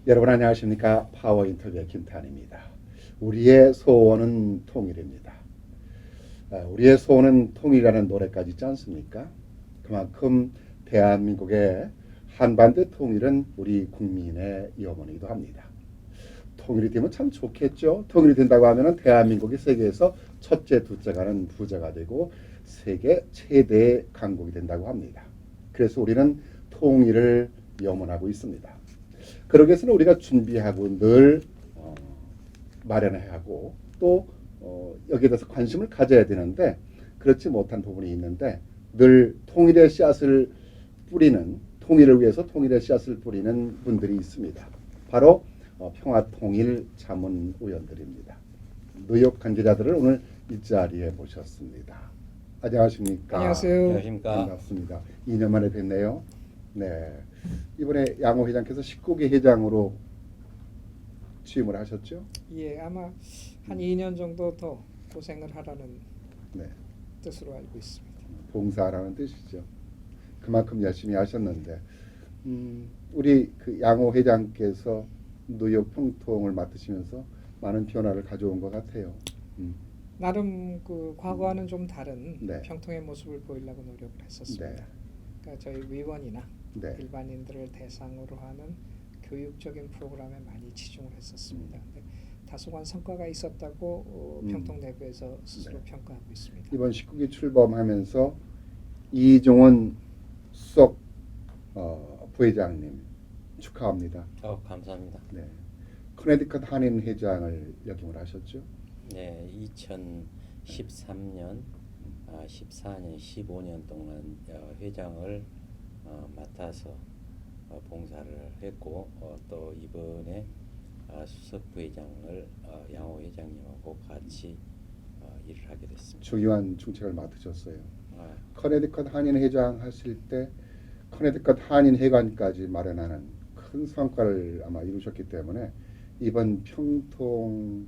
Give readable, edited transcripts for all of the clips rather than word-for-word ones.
여러분 안녕하십니까? 파워 인터뷰의 김탄입니다. 우리의 소원은 통일입니다. 우리의 소원은 통일이라는 노래까지 있지 않습니까? 그만큼 대한민국의 한반도 통일은 우리 국민의 염원이기도 합니다. 통일이 되면 참 좋겠죠. 통일이 된다고 하면 대한민국이 세계에서 첫째, 둘째가는 부자가 되고 세계 최대의 강국이 된다고 합니다. 그래서 우리는 통일을 염원하고 있습니다. 그러기 위해서는 우리가 준비하고 늘 마련해야 하고 또 여기에 대해서 관심을 가져야 되는데 그렇지 못한 부분이 있는데 늘 통일의 씨앗을 뿌리는 통일을 위해서 통일의 씨앗을 뿌리는 분들이 있습니다. 바로 평화통일 자문위원들입니다. 뉴욕 관계자들을 오늘 이 자리에 모셨습니다. 안녕하십니까? 안녕하세요. 안녕하십니까? 반갑습니다. 2년 만에 뵙네요. 네. 이번에 양호 회장께서 19기 회장으로 취임을 하셨죠? 예, 아마 한 2년 정도 더 고생을 하라는 네. 뜻으로 알고 있습니다. 봉사라는 뜻이죠. 그만큼 열심히 하셨는데 우리 그 양호 회장께서 뉴욕 평통을 맡으시면서 많은 변화를 가져온 것 같아요. 나름 그 과거와는 좀 다른 네. 평통의 모습을 보이려고 노력을 했었습니다. 네. 그러니까 저희 위원이나 네. 일반인들을 대상으로 하는 교육적인 프로그램에 많이 치중을 했었습니다. 근데 다소간 성과가 있었다고 평통 내부에서 스스로 네. 평가하고 있습니다. 이번 19기 출범하면서 이종원 수석 부회장님 축하합니다. 감사합니다. 네. 커네디컷 한인 회장을 역임을 하셨죠? 네, 2013년, 14년, 15년 동안 회장을 맡아서 봉사를 했고 또 이번에 수석 부회장을 양호 회장님하고 같이 일을 하게 됐습니다. 중요한 중책을 맡으셨어요. 아, 커네디컷 한인 회장 하실 때 커네디컷 한인 회관까지 마련하는 큰 성과를 아마 이루셨기 때문에 이번 평통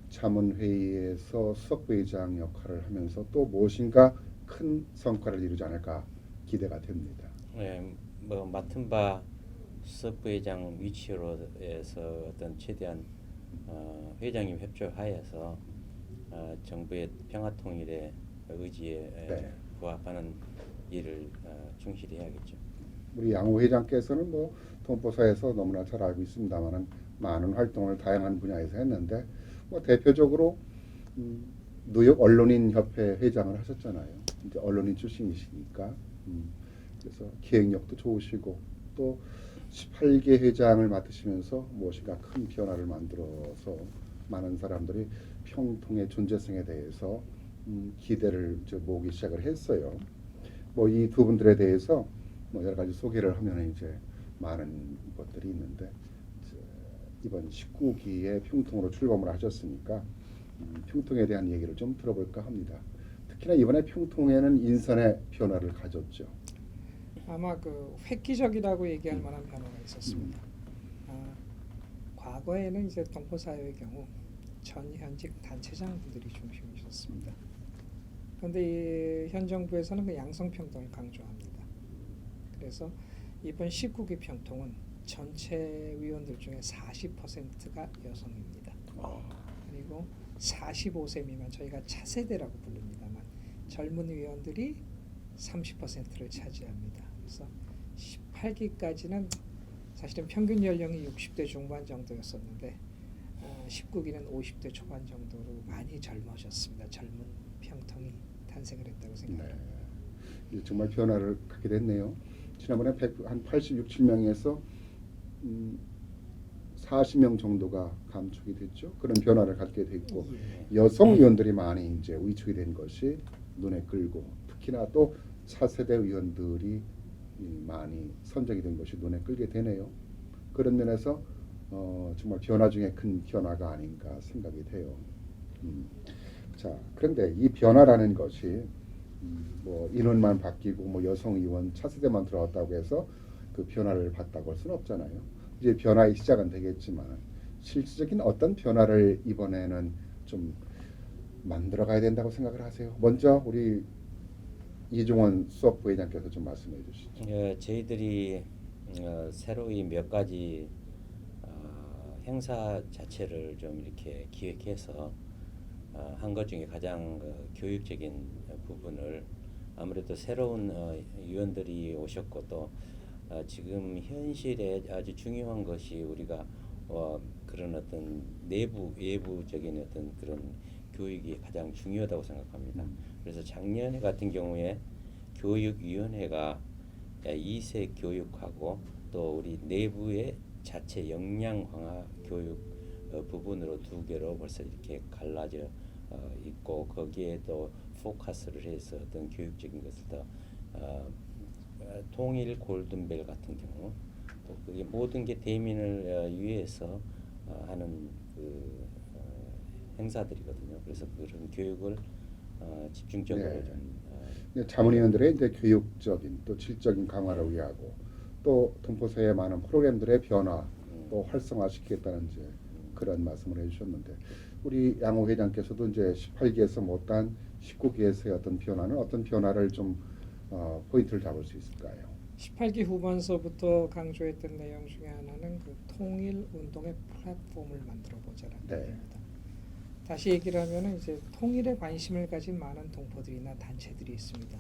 자문회의에서 수석 부회장 역할을 하면서 또 무엇인가 큰 성과를 이루지 않을까 기대가 됩니다. 네, 뭐 맡은 바 수석 부회장 위치로에서 어떤 최대한 회장님 협조하에서 정부의 평화통일의 의지에 네. 부합하는 일을 충실히 해야겠죠. 우리 양호 회장께서는 뭐 동포사에서 너무나 잘 알고 있습니다만은 많은 활동을 다양한 분야에서 했는데 뭐 대표적으로 뉴욕 언론인 협회 회장을 하셨잖아요. 이제 언론인 출신이시니까 그래서 기획력도 좋으시고 또 18개 회장을 맡으시면서 무엇인가 큰 변화를 만들어서 많은 사람들이 평통의 존재성에 대해서 기대를 모으기 시작을 했어요. 뭐 이 두 분들에 대해서 뭐 여러 가지 소개를 하면 이제 많은 것들이 있는데 이번 19기에 평통으로 출범을 하셨으니까 평통에 대한 얘기를 좀 들어볼까 합니다. 특히나 이번에 평통에는 인선의 변화를 가졌죠. 아마 그 획기적이라고 얘기할 만한 변화가 있었습니다. 과거에는 이제 동포사회의 경우 전현직 단체장분들이 중심이셨습니다. 그런데 현 정부에서는 그 양성평등을 강조합니다. 그래서 이번 19기 평통은 전체 위원들 중에 40%가 여성입니다. 그리고 45세 미만 저희가 차세대라고 부릅니다만 젊은 위원들이 30%를 차지합니다. 그래서 18기까지는 사실은 평균 연령이 60대 중반 정도였었는데 19기는 50대 초반 정도로 많이 젊어졌습니다. 젊은 평통이 탄생을 했다고 생각합니다. 네. 정말 변화를 갖게 됐네요. 지난번에 한 86, 7명에서 40명 정도가 감축이 됐죠. 그런 변화를 갖게 됐고 여성 의원들이 많이 이제 위축이 된 것이 눈에 끌고 특히나 또 차세대 의원들이 많이 선정이 된 것이 눈에 끌게 되네요. 그런 면에서 정말 변화 중에 큰 변화가 아닌가 생각이 돼요. 자, 그런데 이 변화라는 것이 뭐 인원만 바뀌고 뭐 여성 의원 차세대만 들어왔다고 해서 그 변화를 봤다고 할 수는 없잖아요. 이제 변화의 시작은 되겠지만 실질적인 어떤 변화를 이번에는 좀 만들어가야 된다고 생각을 하세요. 먼저 우리 이종원 수석 부회장께서 좀 말씀해 주시죠. 저희들이 새로이 몇 가지 행사 자체를 좀 이렇게 기획해서 한 것 중에 가장 교육적인 부분을 아무래도 새로운 위원들이 오셨고 또 지금 현실에 아주 중요한 것이 우리가 그런 어떤 외부적인 어떤 그런 교육이 가장 중요하다고 생각합니다. 그래서 작년에 같은 경우에 교육위원회가 이세 교육하고 또 우리 내부의 자체 역량 강화 교육 부분으로 두 개로 벌써 이렇게 갈라져 있고 거기에 또 포커스를 해서 어떤 교육적인 것을 더 통일 골든벨 같은 경우 또 그게 모든 게 대민을 위해서 하는 그 행사들이거든요. 그래서 그런 교육을 집중적으로 네. 좀 자문위원들의 이제 교육적인 또 질적인 강화를 위하고 또 동포사의 많은 프로그램들의 변화 또 활성화시키겠다는 이제 그런 말씀을 해주셨는데 우리 양호 회장께서도 이제 18기에서 못한 19기에서의 어떤 변화는 어떤 변화를 좀 포인트를 잡을 수 있을까요? 18기 후반서부터 강조했던 내용 중에 하나는 그 통일 운동의 플랫폼을 만들어 보자라는 네. 겁니다. 다시 얘기를 하면은 이제 통일에 관심을 가진 많은 동포들이나 단체들이 있습니다.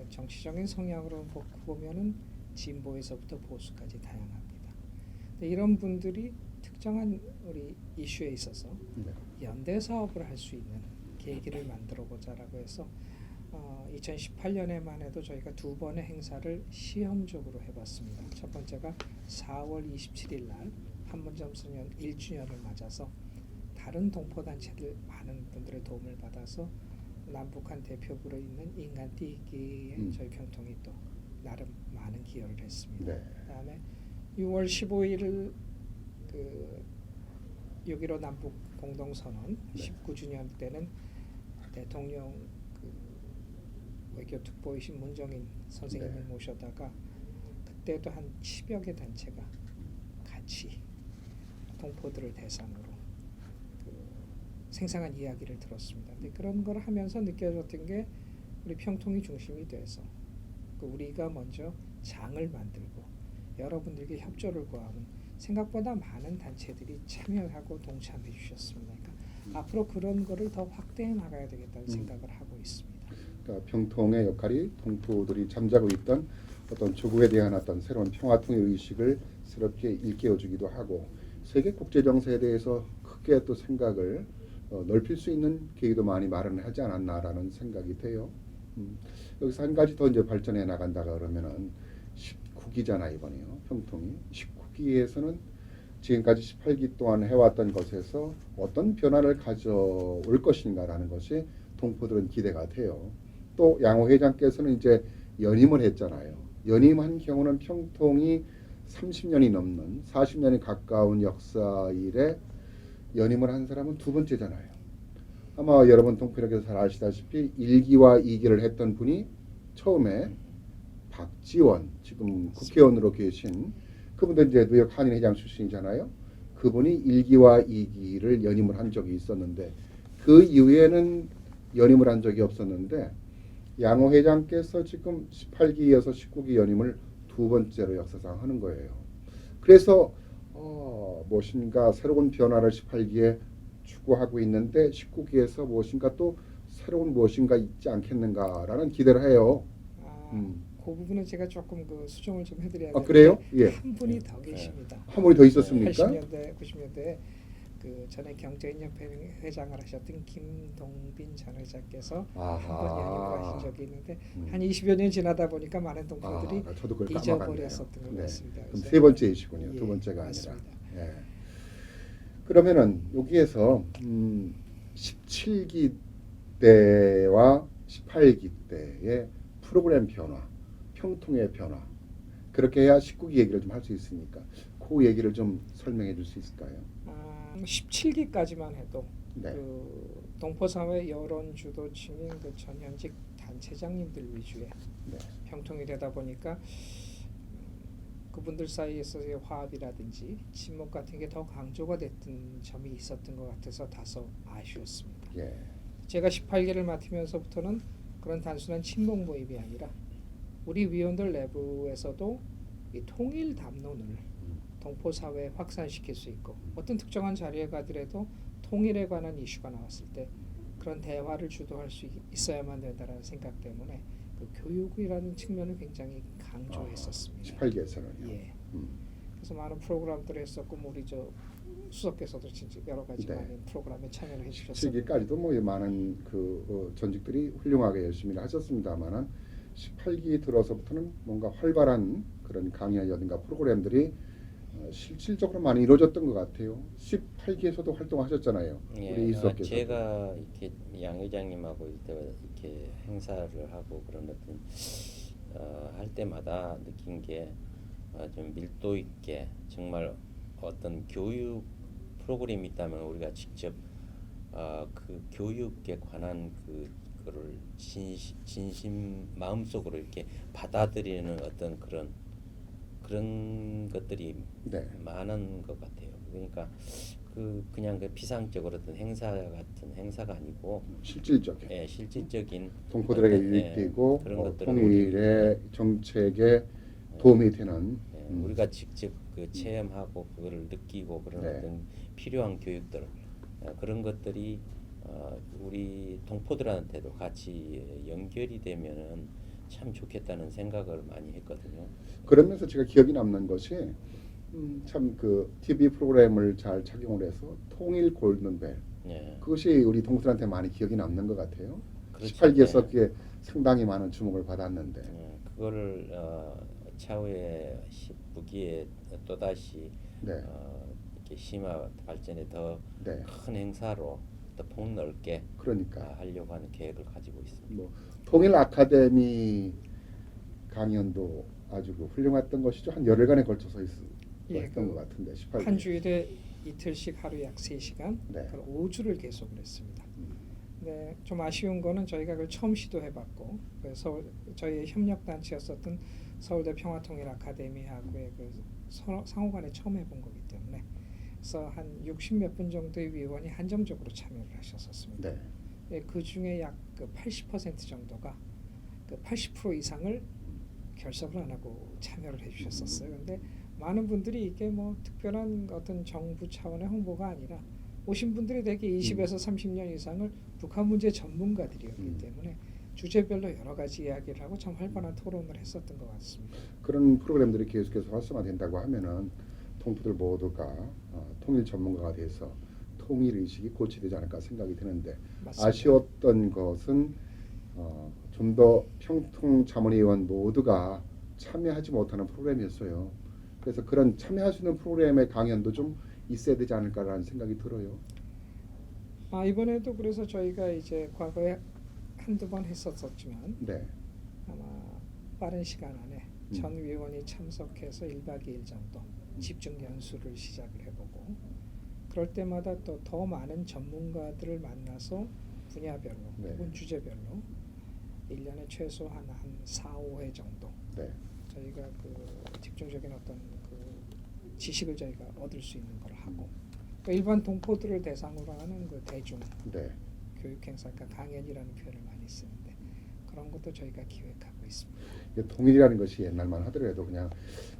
정치적인 성향으로 보면은 진보에서부터 보수까지 다양합니다. 근데 이런 분들이 특정한 우리 이슈에 있어서 네. 연대 사업을 할 수 있는 계기를 만들어 보자라고 해서 2018년에만 해도 저희가 두 번의 행사를 시험적으로 해봤습니다. 첫 번째가 4월 27일 날 판문점 선언 1주년을 맞아서 다른 동포단체들 많은 분들의 도움을 받아서 남북한 대표부로 있는 인간띠기에 저희 평통이 또 나름 많은 기여를 했습니다. 네. 그다음에 6월 15일을 그 6.15 남북 공동선언 19주년 때는 대통령 그 외교 특보이신 문정인 선생님을 네. 모셔다가 그때도 한 10여 개 단체가 같이 동포들을 대상으로 그 생생한 이야기를 들었습니다. 근데 그런 걸 하면서 느껴졌던 게 우리 평통이 중심이 돼서 그 우리가 먼저 장을 만들고 여러분들께 협조를 구하면 생각보다 많은 단체들이 참여하고 동참해 주셨습니다. 그러니까 앞으로 그런 거를 더 확대해 나가야 되겠다는 생각을 하고 있습니다. 그러니까 평통의 역할이 동포들이 잠자고 있던 어떤 조국에 대한 어떤 새로운 평화통일 의식을 새롭게 일깨워주기도 하고 세계 국제 정세에 대해서 크게 또 생각을 넓힐 수 있는 계기도 많이 마련하지 않았나라는 생각이 돼요. 여기서 한 가지 더 이제 발전해 나간다 그러면은 19기잖아 이번에요. 평통이 19기에서는 지금까지 18기 동안 해왔던 것에서 어떤 변화를 가져올 것인가라는 것이 동포들은 기대가 돼요. 또 양호 회장께서는 이제 연임을 했잖아요. 연임한 경우는 평통이 30년이 넘는 40년이 가까운 역사 일에 연임을 한 사람은 두 번째잖아요. 아마 여러분 동포력에서 잘 아시다시피 1기와 2기를 했던 분이 처음에 박지원 지금 국회의원으로 계신 그분도 이제 뉴욕 한인회장 출신이잖아요. 그분이 1기와 2기를 연임을 한 적이 있었는데 그 이후에는 연임을 한 적이 없었는데 양호 회장께서 지금 18기에서 19기 연임을 두 번째로 역사상 하는 거예요. 그래서 무엇인가 새로운 변화를 18기에 추구하고 있는데 19기에서 무엇인가 또 새로운 무엇인가 있지 않겠는가라는 기대를 해요. 그 부분은 제가 조금 그 수정을 좀 해드려야 되는데 그래요? 예. 한 분이 더 계십니다. 한 분이 더 있었습니까? 80년대, 90년대 그 전에 경제인협회 회장을 하셨던 김동빈 전 회장께서 한 번 연임을 하신 적이 있는데 한 20여 년 지나다 보니까 많은 동포들이 저도 그걸 잊어버렸었던 것 네. 같습니다. 그럼 세 번째이시군요. 예, 두 번째가 맞습니다. 아니라. 예. 그러면은 여기에서 17기 때와 18기 때의 프로그램 변화, 평통의 변화 그렇게 해야 19기 얘기를 좀 할 수 있으니까 그 얘기를 좀 설명해 줄 수 있을까요? 17기까지만 해도 네. 그 동포사회 여론 주도층인 그 전현직 단체장님들 위주의 네. 평통이 되다 보니까 그분들 사이에서의 화합이라든지 친목 같은 게 더 강조가 됐던 점이 있었던 것 같아서 다소 아쉬웠습니다. 예. 제가 18기를 맡으면서부터는 그런 단순한 친목 모임이 아니라 우리 위원들 내부에서도 이 통일 담론을 동포 사회에 확산시킬 수 있고 어떤 특정한 자리에 가더라도 통일에 관한 이슈가 나왔을 때 그런 대화를 주도할 수 있어야만 된다라는 생각 때문에 그 교육이라는 측면을 굉장히 강조했었습니다. 18기에서는요. 예. 그래서 많은 프로그램들을 했었고 우리 저 수석께서도 진짜 여러 가지 네. 많은 프로그램에 참여를 해주셨어요. 17기까지도 뭐 많은 그 전직들이 훌륭하게 열심히 하셨습니다만은 18기 들어서부터는 뭔가 활발한 그런 강연이라든가 프로그램들이 실질적으로 많이 이루어졌던 것 같아요. 18기에서도 활동하셨잖아요. 예, 우리 이수석께서. 제가 이렇게 양 회장님하고 이렇게 행사를 하고 그런 어떤 할 때마다 느낀 게 좀 밀도 있게 정말 어떤 교육 프로그램이 있다면 우리가 직접 그 교육에 관한 그거를 진심 마음속으로 이렇게 받아들이는 어떤 그런 것들이 네. 많은 것 같아요. 그러니까 그냥 그 비상적으로 어떤 행사 같은 행사가 아니고 실질적인 실질적인 동포들에게 어떤, 유익되고 그런 것들을 통일의 정책에 도움이 되는 우리가 직접 그 체험하고 그거를 느끼고 그런 네. 어떤 필요한 교육들 그런 것들이 우리 동포들한테도 같이 연결이 되면은 참 좋겠다는 생각을 많이 했거든요. 그러면서 제가 기억이 남는 것이 참 그 TV 프로그램을 잘 착용을 해서 통일 골든벨 예. 그것이 우리 동포들한테 많이 기억이 남는 것 같아요. 그렇죠. 18기에서 네. 그게 상당히 많은 주목을 받았는데 그거를 차후에 19기에 또 다시 네. 이렇게 심화 발전에 더 네. 큰 행사로 더 폭넓게 그러니까 하려고 하는 계획을 가지고 있습니다. 뭐 통일 아카데미 강연도 아주 훌륭했던 것이죠. 한 열흘간에 걸쳐서 했던 것 같은데 18기. 한 주일에 이틀씩 하루 약 3시간, 네. 그걸 5주를 계속을 했습니다. 네, 좀 아쉬운 거는 저희가 그걸 처음 시도해봤고 그래서 저희의 협력 단체였었던 서울대 평화통일 아카데미하고의 그 상호간에 처음 해본 거기 때문에 그래서 한 60몇 분 정도의 위원이 한정적으로 참여를 하셨었습니다. 네. 네, 그 중에 약 그 80% 정도가 그 80% 이상을 결석을 안 하고 참여를 해주셨었어요. 근데 많은 분들이 이게 뭐 특별한 어떤 정부 차원의 홍보가 아니라 오신 분들이 대개 20에서 30년 이상을 북한 문제 전문가들이었기 때문에 주제별로 여러 가지 이야기를 하고 참 활발한 토론을 했었던 것 같습니다. 그런 프로그램들이 계속해서 활성화된다고 하면은 동포들 모두가 통일 전문가가 돼서 통일 의식이 고취되지 않을까 생각이 드는데 맞습니다. 아쉬웠던 것은 좀 더 평통 자문위원 모두가 참여하지 못하는 프로그램이었어요. 그래서 그런 참여할 수 있는 프로그램의 강연도 좀 있어야 되지 않을까라는 생각이 들어요. 이번에도 그래서 저희가 이제 과거에 한두 번 했었지만 네. 아마 빠른 시간 안에 전 위원이 참석해서 1박 2일 정도 집중 연수를 시작을 해보고 그럴 때마다 또 더 많은 전문가들을 만나서 분야별로 네. 혹은 주제별로 1년에 최소 한 4, 5회 정도 네. 저희가 그 집중적인 어떤 그 지식을 저희가 얻을 수 있는 걸 하고 또 일반 동포들을 대상으로 하는 그 대중 네. 교육 행사, 그러니까 강연이라는 표현을 많이 쓰는데 그런 것도 저희가 기획하고 있습니다. 통일이라는 것이 옛날만 하더라도 그냥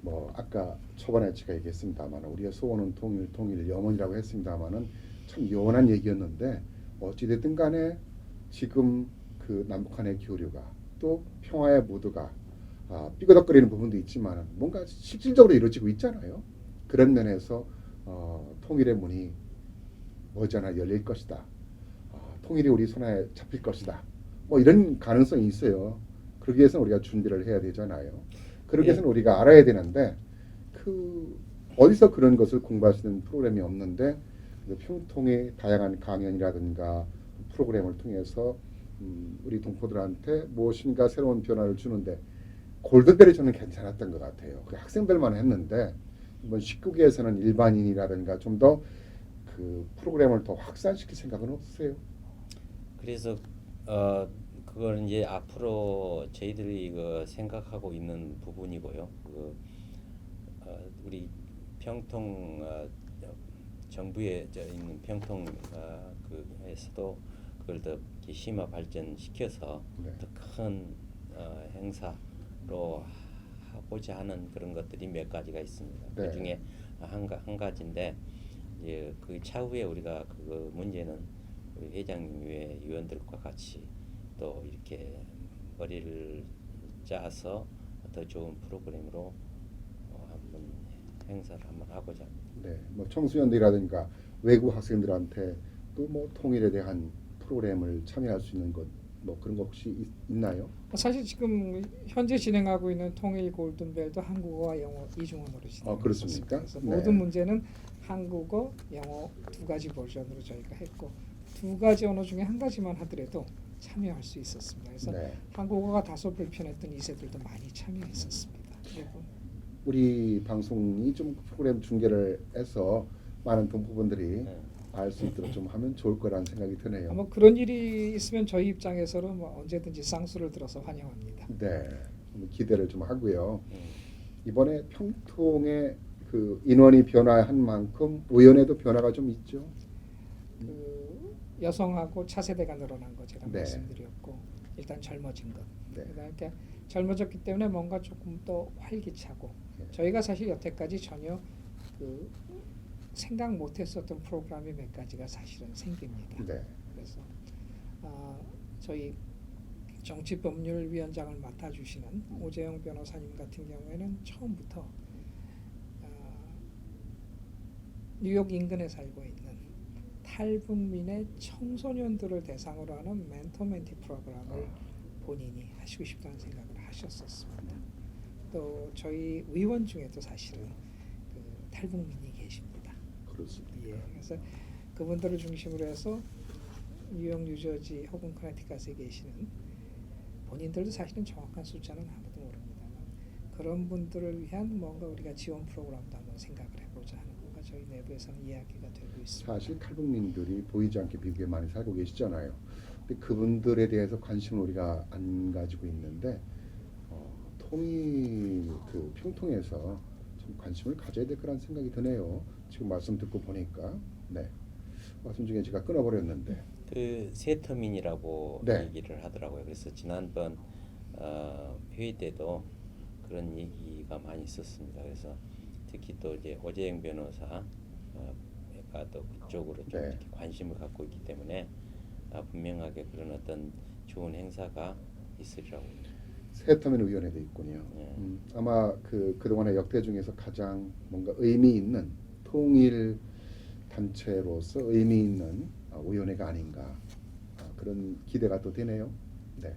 뭐 아까 초반에 제가 얘기했습니다만 우리의 소원은 통일 염원이라고 했습니다만은 참 요원한 얘기였는데 어찌됐든 간에 지금 그 남북한의 교류가 또 평화의 무드가 삐그덕거리는 부분도 있지만 뭔가 실질적으로 이루어지고 있잖아요. 그런 면에서 통일의 문이 머지않아 열릴 것이다. 통일이 우리 손에 잡힐 것이다. 뭐 이런 가능성이 있어요. 그러기 위해서는 우리가 준비를 해야 되잖아요. 그러기 위해서는 우리가 알아야 되는데 그 어디서 그런 것을 공부할 수 있는 프로그램이 없는데 평통의 다양한 강연이라든가 프로그램을 통해서 우리 동포들한테 무엇인가 새로운 변화를 주는데 골든벨이 저는 괜찮았던 것 같아요. 그 학생들만 했는데 이번 19기에서는 일반인이라든가 좀 더 그 프로그램을 더 확산시킬 생각은 없으세요? 그래서 그걸 이제 앞으로 저희들이 생각하고 있는 부분이고요. 우리 평통 정부에 있는 평통 그에서도 그걸 더 심화 발전시켜서 네. 더 큰 행사로 하고자 하는 그런 것들이 몇 가지가 있습니다. 네. 그 중에 한 가지인데 이제 그 차후에 우리가 그 문제는 우리 회장님 외 위원들과 같이 또 이렇게 머리를 짜서 더 좋은 프로그램으로 한번 행사를 한번 하고자 합니다. 네, 뭐 청소년들이라든가 외국 학생들한테 또 뭐 통일에 대한 프로그램을 참여할 수 있는 것 뭐 그런 거 혹시 있나요? 사실 지금 현재 진행하고 있는 통일 골든벨도 한국어와 영어 이중언어로 진행하고 그렇습니까? 있습니다. 그래서 네. 모든 문제는 한국어, 영어 두 가지 버전으로 저희가 했고 두 가지 언어 중에 한 가지만 하더라도 참여할 수 있었습니다. 그래서 네. 한국어가 다소 불편했던 2세들도 많이 참여했었습니다. 그리고 우리 방송이 좀 프로그램 중계를 해서 많은 동포분들이 네. 알 수 있도록 좀 하면 좋을 거라는 생각이 드네요. 아마 그런 일이 있으면 저희 입장에서는 뭐 언제든지 쌍수를 들어서 환영합니다. 네, 한번 기대를 좀 하고요. 음. 이번에 평통의 그 인원이 변화한 만큼 의원에도 변화가 좀 있죠. 그 여성하고 차세대가 늘어난 거 제가 네. 말씀드렸고 일단 젊어진 것. 네. 그러니까 젊어졌기 때문에 뭔가 조금 더 활기차고 네. 저희가 사실 여태까지 전혀 그 생각 못했었던 프로그램이 몇 가지가 사실은 생깁니다. 네. 그래서 저희 정치법률위원장을 맡아주시는 오재영 변호사님 같은 경우에는 처음부터 뉴욕 인근에 살고 있는 탈북민의 청소년들을 대상으로 하는 멘토멘티 프로그램을 본인이 하시고 싶다는 생각을 하셨었습니다. 또 저희 의원 중에도 사실은 그 탈북민이 계십니다. 그렇습니다. 예, 그래서 그분들을 중심으로 해서 뉴욕, 뉴저지 혹은 커네티컷에 계시는 본인들도 사실은 정확한 숫자는 아무도 모릅니다만 그런 분들을 위한 뭔가 우리가 지원 프로그램도 한번 생각을 해보자 하는 거가 저희 내부에서는 이야기가 되고 있습니다. 사실 탈북민들이 보이지 않게 미국에 많이 살고 계시잖아요. 근데 그분들에 대해서 관심을 우리가 안 가지고 있는데 통일 그 평통에서 좀 관심을 가져야 될 거라는 생각이 드네요. 지금 말씀 듣고 보니까 네 말씀 중에 제가 끊어버렸는데 그 세터민이라고 네. 얘기를 하더라고요. 그래서 지난번 회의 때도 그런 얘기가 많이 있었습니다. 그래서 특히 또 이제 오재영 변호사가 또 그쪽으로 좀 네. 이렇게 관심을 갖고 있기 때문에 분명하게 그런 어떤 좋은 행사가 있으리라고. 세터민 의원회도 있군요. 네. 아마 그동안의 역대 중에서 가장 뭔가 의미 있는 통일 단체로서 의미 있는 위원회가 아닌가 그런 기대가 또 되네요. 네.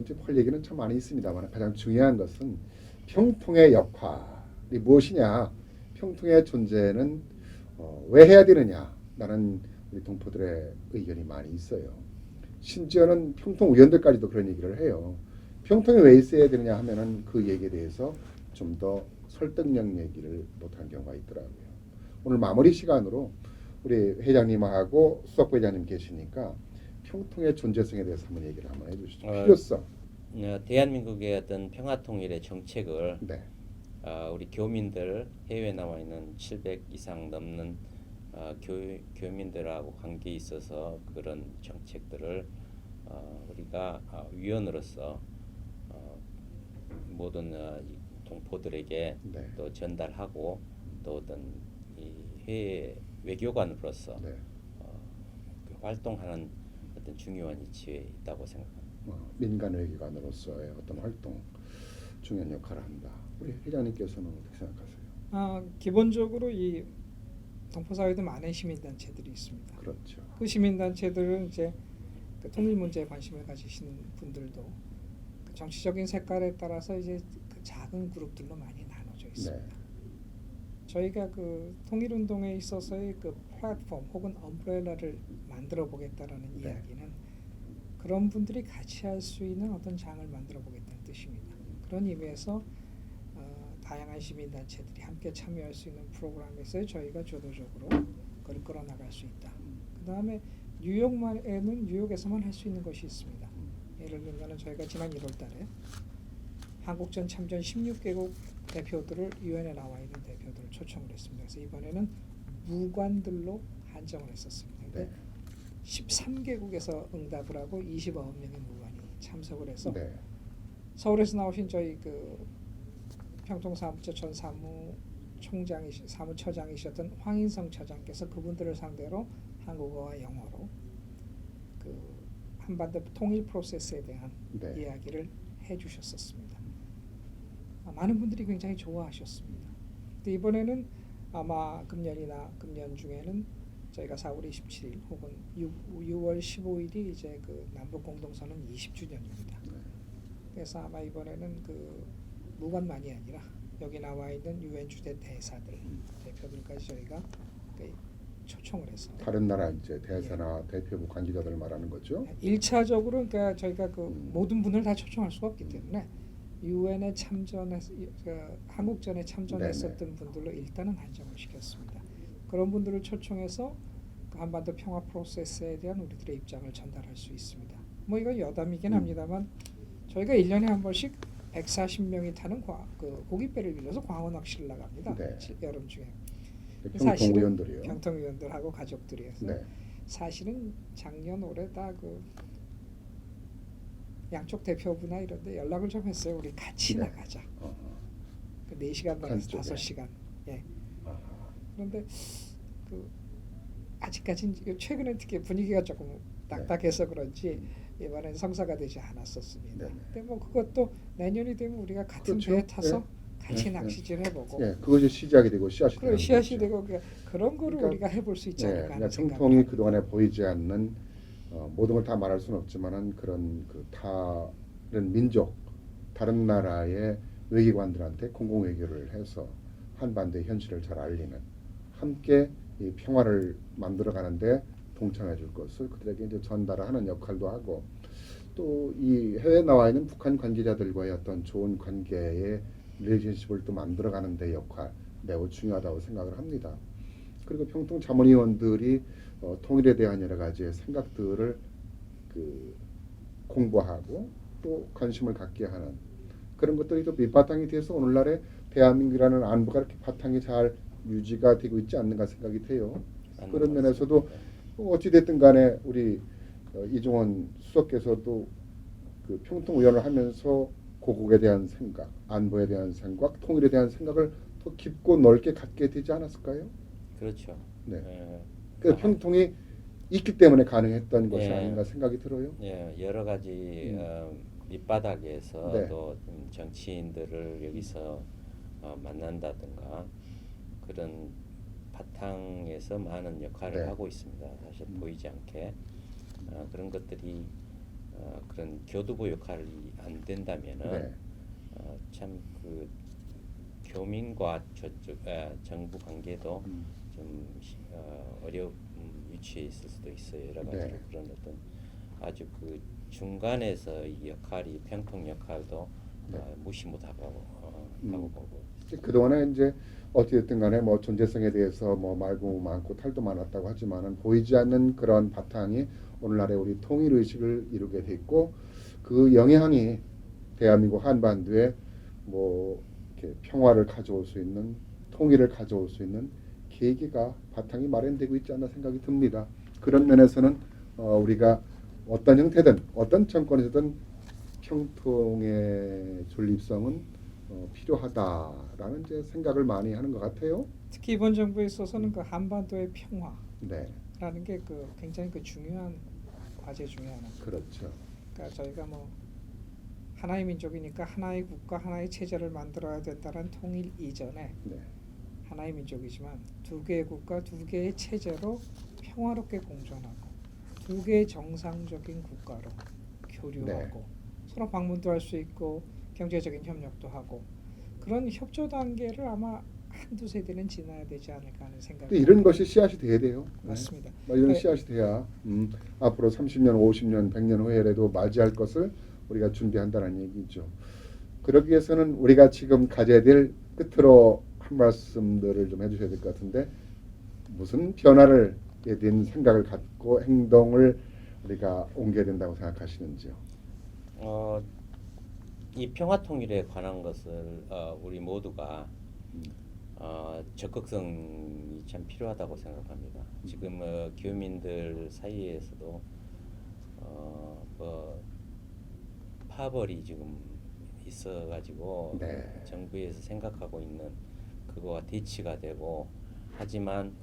이제 할 얘기는 참 많이 있습니다만 가장 중요한 것은 평통의 역할이 무엇이냐, 평통의 존재는 왜 해야 되느냐라는 우리 동포들의 의견이 많이 있어요. 심지어는 평통 의원들까지도 그런 얘기를 해요. 평통이 왜 있어야 되느냐 하면은 그 얘기에 대해서 좀 더 설득력 얘기를 못한 경우가 있더라고요. 오늘 마무리 시간으로 우리 회장님하고 수석부 회장님 계시니까 평통의 존재성에 대해서 한번 얘기를 한번 해주시죠. 필요성. 대한민국의 어떤 평화통일의 정책을 네. 우리 교민들 해외에 나와 있는 700 이상 넘는 교민들하고 관계에 있어서 그런 정책들을 우리가 위원으로서 모든 이 동포들에게 네. 또 전달하고 또 어떤 이 해외 외교관으로서 네. 활동하는 어떤 중요한 위치에 있다고 생각합니다. 민간 외교관으로서의 어떤 활동 중요한 역할을 한다. 우리 회장님께서는 어떻게 생각하세요? 기본적으로 이 동포 사회도 많은 시민단체들이 있습니다. 그렇죠. 그 시민단체들은 이제 그 통일 문제에 관심을 가지시는 분들도 그 정치적인 색깔에 따라서 이제 그 작은 그룹들로 많이 나눠져 있습니다. 네. 저희가 그 통일운동에 있어서의 그 플랫폼 혹은 엄브렐라를 만들어 보겠다라는 네. 이야기는 그런 분들이 같이 할 수 있는 어떤 장을 만들어 보겠다는 뜻입니다. 그런 의미에서 다양한 시민단체들이 함께 참여할 수 있는 프로그램에서 저희가 주도적으로 그걸 끌어나갈 수 있다. 그 다음에 뉴욕에는 뉴욕에서만 할 수 있는 것이 있습니다. 예를 들면 저희가 지난 1월달에 한국전 참전 16개국 대표들을 유엔에 나와 있는 대표들을 초청을 했습니다. 그래서 이번에는 무관들로 한정을 했었습니다. 네. 13개국에서 응답을 하고 29명의 무관이 참석을 해서 네. 서울에서 나오신 저희 그 평통사무처 전 사무 사무처장이셨던 황인성 처장께서 그분들을 상대로 한국어와 영어로 그 한반도 통일 프로세스에 대한 네. 이야기를 해주셨었습니다. 많은 분들이 굉장히 좋아하셨습니다. 근데 이번에는 아마 금년 중에는 저희가 4월 27일 혹은 6월 15일이 이제 그 남북 공동선언 20주년입니다. 그래서 아마 이번에는 그 무관만이 아니라 여기 나와 있는 유엔 주재 대사들 대표들까지 저희가 그 초청을 해서 다른 나라 이제 대사나 대표부 관계자들 말하는 거죠. 1차적으로 그러니까 저희가 그 음. 모든 분을 다 초청할 수가 없기 때문에 유엔에 한국전에 참전했었던 분들로 일단은 한정을 시켰습니다. 그런 분들을 초청해서 그 한반도 평화 프로세스에 대한 우리들의 입장을 전달할 수 있습니다. 뭐 이건 여담이긴 합니다만 저희가 1년에 한 번씩 140명이 타는 그 고깃배를 빌려서 광어 낚시를 나갑니다. 네. 여름 중에. 평통 의원들이요. 평통위원들하고 가족들이 해서 네. 사실은 작년 올해 다 그 양쪽 대표부나 이런데 연락을 좀 했어요. 우리 같이 네. 나가자. 어허. 그 4시간 반에서 쪽에. 5시간. 예. 아하. 그런데 그 아직까지는 최근에 특히 분위기가 조금 딱딱해서 그런지 이번엔 성사가 되지 않았었습니다. 네. 근데 뭐 그것도 내년이 되면 우리가 같은 그렇죠. 배에 타서 네. 같이 네. 낚시질 해보고 예, 그것이 시작이 되고 씨앗이 그리고 되는 씨앗이 거죠. 되고 그런 거를 그러니까, 우리가 해볼 수 있지 않을까 하는 그러니까 생각을 평통이 합니다. 그동안에 보이지 않는 모든 걸 다 말할 수는 없지만은 그런 그 다른 민족, 다른 나라의 외교관들한테 공공 외교를 해서 한반도의 현실을 잘 알리는, 함께 이 평화를 만들어가는데 동참해 줄 것을 그들에게 이제 전달하는 역할도 하고, 또 이 해외에 나와 있는 북한 관계자들과의 어떤 좋은 관계의 릴레이션십을 또 만들어가는 데 역할 매우 중요하다고 생각을 합니다. 그리고 평통 자문위원들이 통일에 대한 여러 가지의 생각들을 그 공부하고 또 관심을 갖게 하는 그런 것들이 또 밑바탕이 돼서 오늘날의 대한민국이라는 안보가 이렇게 바탕이 잘 유지가 되고 있지 않는가 생각이 돼요. 그런 면에서도 어찌 됐든 간에 우리 이종원 수석께서도 그 평통 의원을 하면서 고국에 대한 생각, 안보에 대한 생각, 통일에 대한 생각을 더 깊고 넓게 갖게 되지 않았을까요? 그렇죠. 네. 예, 그 평통이 있기 때문에 가능했던 것이 예. 아닌가 생각이 들어요. 예, 여러 가지 밑바닥에서 네. 또 정치인들을 여기서 만난다든가 그런 바탕에서 많은 역할을 네. 하고 있습니다. 사실 보이지 않게 그런 것들이 그런 교두보 역할이 안 된다면은 네. 참 그 교민과 저쪽 정부 관계도 좀 어려운 위치에 있을 수도 있어요. 여러 가지로 네. 그런 어떤 아주 그 중간에서 이 역할이 평통 역할도 네. 무시 못하고 하고 보고 그동안에 이제 어찌됐든 간에 뭐 존재성에 대해서 뭐 말고 많고 탈도 많았다고 하지만은 보이지 않는 그런 바탕이 오늘날의 우리 통일 의식을 이루게 됐고, 그 영향이 대한민국 한반도에 뭐 이렇게 평화를 가져올 수 있는, 통일을 가져올 수 있는 계기가 바탕이 마련되고 있지 않나 생각이 듭니다. 그런 면에서는 우리가 어떤 형태든 어떤 정권에서든 평통의 존립성은 필요하다라는 이제 생각을 많이 하는 것 같아요. 특히 이번 정부에 있어서는 그 한반도의 평화라는 네, 게 그 굉장히 그 중요한 과제 중에 하나. 그렇죠. 그러니까 저희가 뭐 하나의 민족이니까 하나의 국가, 하나의 체제를 만들어야 된다는 통일 이전에 네, 하나의 민족이지만 두 개의 국가, 두 개의 체제로 평화롭게 공존하고 두 개의 정상적인 국가로 교류하고 서로 방문도 할 수 있고 경제적인 협력도 하고 그런 협조 단계를 아마 한두 세대는 지나야 되지 않을까 하는 생각이 근데 이런 것이 씨앗이 돼야 돼요. 맞습니다. 뭐 이런 네. 씨앗이 돼야 앞으로 30년, 50년, 100년 후에라도 맞이할 것을 우리가 준비한다는 얘기죠. 그러기 위해서는 우리가 지금 가져야 될 끝으로 한 말씀들을 좀 해주셔야 될 것 같은데, 무슨 변화를 된 생각을 갖고 행동을 우리가 옮겨야 된다고 생각하시는지요? 이 평화 통일에 관한 것을 우리 모두가 적극성이 참 필요하다고 생각합니다. 지금 교민들 사이에서도 뭐 파벌이 지금 있어가지고 네. 정부에서 생각하고 있는 그 그거와 대치가 되고 하지만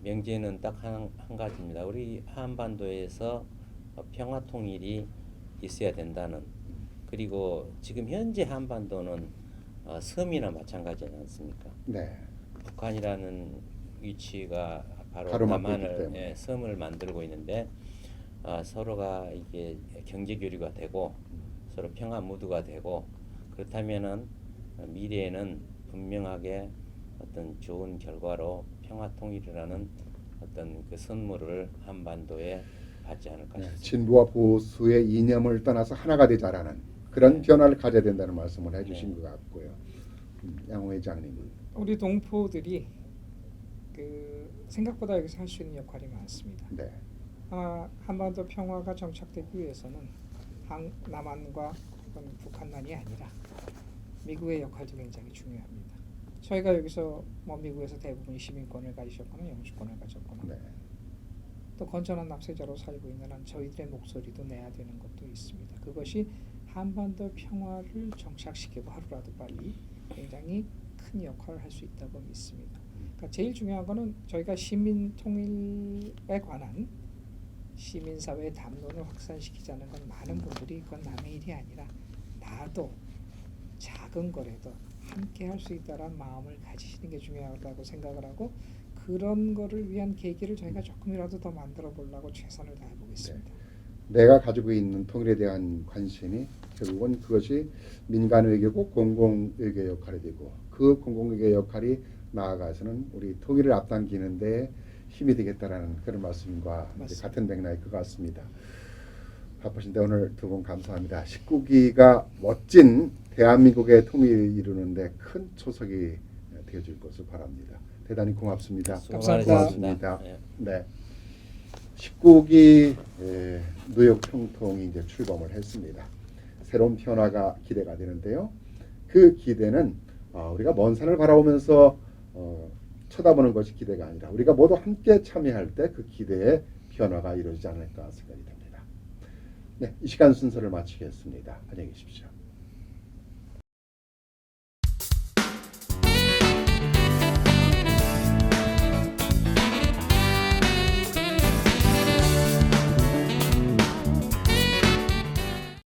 명제는 딱 한 가지입니다. 우리 한반도에서 평화 통일이 있어야 된다는 그리고 지금 현재 한반도는 섬이나 마찬가지지 않습니까? 네. 북한이라는 위치가 바로 가로막고 있기 남한을 때문에. 섬을 만들고 있는데 서로가 이게 경제 교류가 되고 서로 평화 무드가 되고 그렇다면은 미래에는 분명하게 어떤 좋은 결과로 평화 통일이라는 어떤 그 선물을 한반도에 받지 않을까 네, 싶습니다. 진보와 보수의 이념을 떠나서 하나가 되자라는 그런 네. 변화를 가져야 된다는 말씀을 해주신 네. 것 같고요. 양 회장님은 우리 동포들이 그 생각보다 여기서 할 수 있는 역할이 많습니다. 네, 아마 한반도 평화가 정착되기 위해서는 남한과 혹은 북한만이 아니라 미국의 역할도 굉장히 중요합니다. 저희가 여기서 뭐 미국에서 대부분 시민권을 가지셨거나 영주권을 가졌거나 네, 또 건전한 납세자로 살고 있는 한 저희들의 목소리도 내야 되는 것도 있습니다. 그것이 한반도 평화를 정착시키고 하루라도 빨리 굉장히 큰 역할을 할 수 있다고 믿습니다. 그러니까 제일 중요한 거는 저희가 시민 통일에 관한 시민사회의 담론을 확산시키자는 건 많은 분들이 그건 남의 일이 아니라 나도 작은 거라도 함께 할 수 있다는 마음을 가지시는 게 중요하다고 생각을 하고 그런 거를 위한 계기를 저희가 조금이라도 더 만들어 보려고 최선을 다해 보겠습니다. 내가 가지고 있는 통일에 대한 관심이 결국은 그것이 민간 외교고 공공 외교 역할이 되고 그 공공 외교 역할이 나아가서는 우리 통일을 앞당기는 데 힘이 되겠다라는 그런 말씀과 같은 맥락일 것 같습니다. 바쁘신데 오늘 두 분 감사합니다. 19기가 멋진 대한민국의 통일을 이루는데 큰 초석이 되어줄 것을 바랍니다. 대단히 고맙습니다. 감사합니다. 고맙습니다. 예. 네. 19기 뉴욕 총통이 이제 출범을 했습니다. 새로운 변화가 기대가 되는데요. 그 기대는 우리가 먼 산을 바라보면서 쳐다보는 것이 기대가 아니라 우리가 모두 함께 참여할 때 그 기대의 변화가 이루어지지 않을까 생각이 됩니다. 네, 이 시간 순서를 마치겠습니다. 안녕히 계십시오.